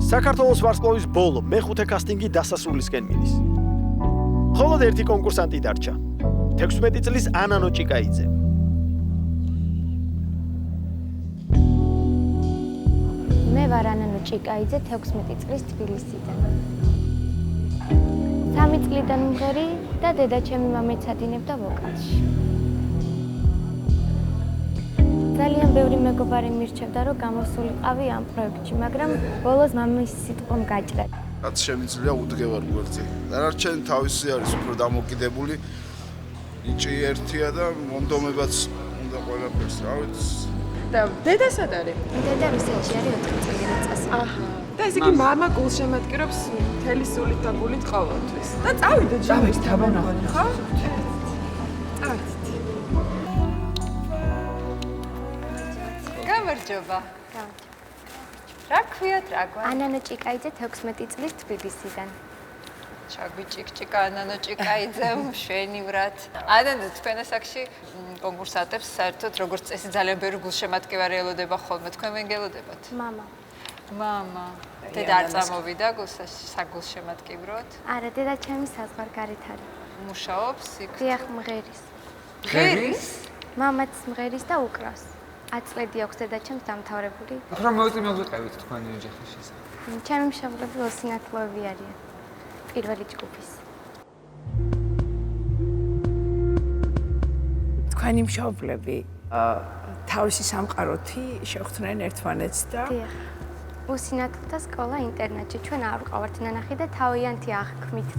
საქართველოს ვარსკვლავის ბოლო მეხუთე კასტინგი დასასრულისკენ მიდის. მხოლოდ ერთი კონკურსანტი დარჩა. 16 წლის ანანო ჭიკაიძე. მე ვარ ანანო ჭიკაიძე 16 წლის თბილისიდან. 3 წლიდან მღერი და დედაჩემი მამეცადინებდა ვოკალში. ძალიან ბევრი მეგობარი მირჩევდა, რომ გამოსულიყავი ამ პროექტში, მაგრამ ბოლოს მამის სიტყვამ გაჭრა. რაც შემიძლია უდგევარ გვერდზე. დანარჩენი თავისი არის უფრო დამოკიდებული. იჭი ერთია და მონდომებაც უნდა ყველაფერს, რა ვიცი. და დედა სად არის? დედა რუსეთში არის 4 წელი წასი. აჰა. და ესე იგი მამა გულს შემატკირებს მთელი სულით და გულით ყოველთვის. და წავიდეთ, წავით, თაბანახოთ. ხო? წავით. გამარჯობა. რა ქვიათ, რა გვაქვს? ანანო ჭიკაიძე 16 წლის თბილისიდან. ჩაგვიჭიკჭიკა ანანო ჭიკაიძე მშვენივრად. ანანო თქვენ ასაკში კონკურსანტებს საერთოდ როგორც წესი ძალიან ბევრი გულშემატკივარი ელოდება ხოლმე. თქვენ მეგელოდებათ? მამა. მამა. დედა არ წამოვიდა საგულშემატკივროდ? არა, დედაჩემი საზღვარგარეთ არის. მუშაობს იქ? დიახ, მღერის. მღერის? მამაც მღერის და უკრავს. 10 წლები აქვს დედაჩემს დამთავრებული. რა მოგვიყევით თქვენი ოჯახის შესახებ? ჩემი მშობლები ოსინათლოები არიან. პირველი ჯგუფის. თქვენი მშობლები თავისი სამყაროთი შეხვდნენ ერთმანეთს და დიახ. ოსინათლოთა სკოლა ინტერნატში. ჩვენ არ ვყავართ ნანახი და თავიანთი აღქმით.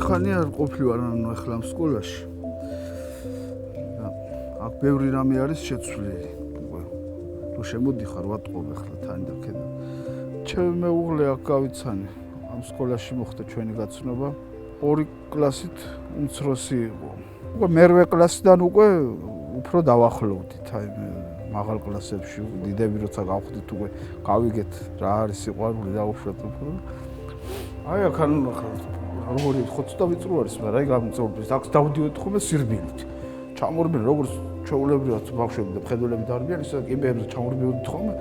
ხანი არ ყოფილვარ ანუ ახლა ამ სკოლაში. აქ ბევრი რამე არის შეცვლილი. თუ შემოდიხარ ვატყობ ახლა თან და ქედა. ჩემი მეუღლე აქ გავიცანი. ამ სკოლაში მოხდა ჩვენი გაცნობა. 2 კლასით უმცროსი იყო. უკვე მერვე კლასიდან უკვე უფრო დავახლოვდით აი მაღალ კლასებში დიდები როცა გავხდით უკვე გავიგეთ რა არის სიყვარული და უშუალოდ უფრო. აი აქ ანუ როგორი ხოცდა ვიწრო არის, მაგრამ აი გამწოვდეს. აქ დავდივეთ ხოლმე სირბილით. ჩამორბილი როგორც ჩვეულებრივად ბავშვები და მხედველები დარბიან, ისე კიბერზე ჩამორბილდით ხოლმე.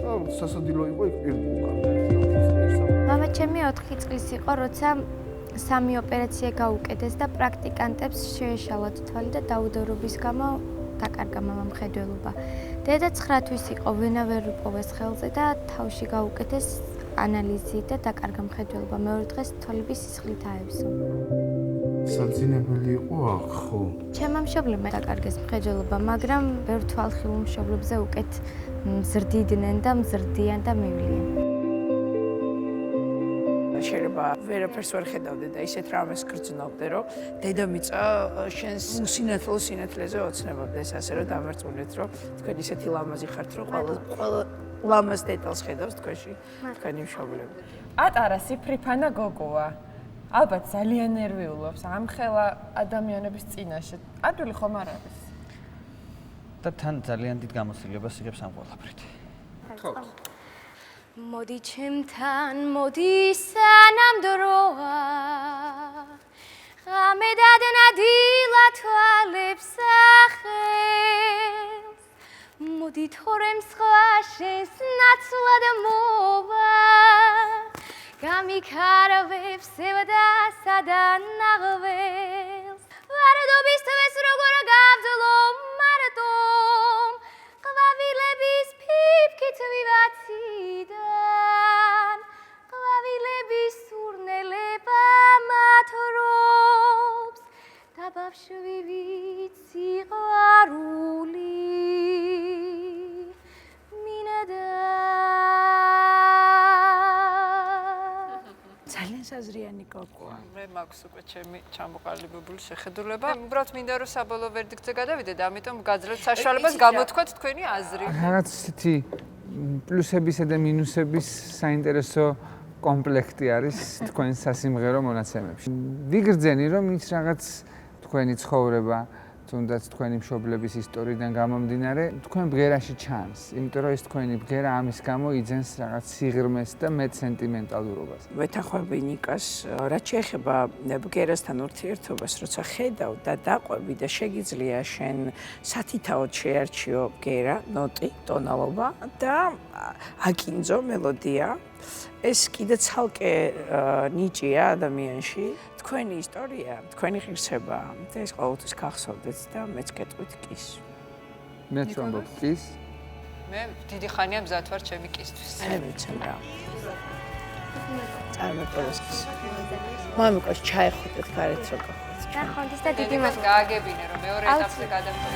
და სასადილო იყო იქ პირდი უკან. მამა ჩემი 4 წლის იყო, როცა 3 ოპერაცია გაუკეთეს და პრაქტიკანტებს შეეშალათ თვალი და დაუდევრობის გამო დაკარგა მამამ მხედველობა. დედა 9 თვის იყო, ვენა ვერ უპოვეს ხელზე და თავში გაუკეთეს ანალიზი და დაკარგა მხედველობა. მეორე დღეს თვალების სისხლით აევსო. საძინებელი იყო აქ, ხო? ჩემმა მშობლებმა დაკარგეს მხედველობა, მაგრამ ბევრ თვალხილ მშობლებზე უკეთ მზრდიდნენ და მზრდიან და მივლიან. შეიძლება ვერაფერს ვერ ხედავდე და ისეთ რამეს გრძნობდე, რომ დედამიწა შენს უსინათლო სინათლეზე ოცნებობდეს, ასე რომ დამარწმუნეთ, რომ თქვენ ისეთი ლამაზი ხართ, რომ ყველა ლამაზ დეტალს ხედავს თქვენში თქვენი მშობლები. ატარასი ფრიფანა გოგოა. ალბათ ძალიან ნერვიულობს ამხელა ადამიანების წინაშე. ადვილი ხომ არ არის? და თან ძალიან დიდ გამოცდილებას იღებს ამ ყველაფრით. ხო. მოდი ჩემთან, მოდი სანამ დროა. ღამე დადნადილა თვალებს ახელს. მოდი თორემ სხვა შენს ნაცვლად მოვა. გამიქარავებს სევდასა და ნაღველს. ვარდობის თვეს როგორ გავძლო მარტომ. ყვავილების ფიფქით ვივაციდან. ყვავილების სურნელება მათრობს. და ბავშვი ვიციყვარული. ძალიან საზრიანი გოგოა. მე მაქვს უკვე ჩემი ჩამოყალიბებული შეხედულება. უბრალოდ მინდა რომ საბოლოო ვერდიქტზე გადავიდე და ამიტომ გაძლევთ საშუალებას გამოთქვათ თქვენი აზრი. რაღაც ისეთი პლუსებისა და მინუსების საინტერესო კომპლექტი არის თქვენ სასიმღერო მონაცემებში. ვიგრძენი რომ ის რაღაც თქვენი ცხოვრება, თუნდაც თქვენი მშობლების ისტორიიდან გამომდინარე, თქვენ ბღერაში ჩანს, იმიტომ რომ ეს თქვენი ბღერა ამის გამო იძენს რაღაც სიღრმეს და მეტ სენტიმენტალურობას. ვეთანხმები ნიკას, რაც შეეხება ბგერასთან ურთიერთობას, როცა ხედავ და დაყვები და შეგიძლია შენ სათითაოდ შეარჩიო ბგერა, ნოტი, ტონალობა და აკინძო მელოდია. ეს კიდე ცალკე ნიჭია ადამიანში. თქვენი ისტორია, თქვენი ღირსება და ეს ყოველთვის გახსოვდეთ და მეც გეტყვით კის. მეც ვამბობ კის. მე დიდი ხანია მზად ვარ ჩემი კისთვის. მე ვიცი რა. წარმატებას კის. მამიკოს ჩაეხუტეთ გარეთ რო გახოთ. ნახონდეს და დიდი დიდიმას გააგებინე რომ მეორე ეტაპზე გადავიდე.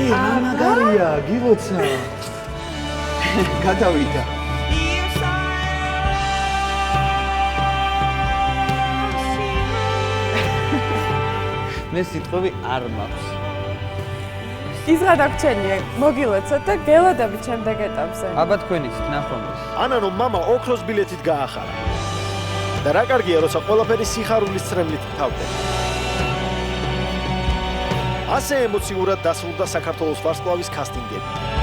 მაგარია, გილოცა. გადავიდა. მე სიტყვები არ მაქვს. ის გადაგჩენია, მოგილოცოთ და გელოდებით შემდეგ ეტაპზე. აბა თქვენიც ნახომის. ანანო მამა ოქროს ბილეთით გაახარა. და რა კარგია, როცა ყველაფერი სიხარულის წრემლით თავდება. ასე ემოციურად დასრულდა საქართველოს ვარსკვლავის კასტინგები.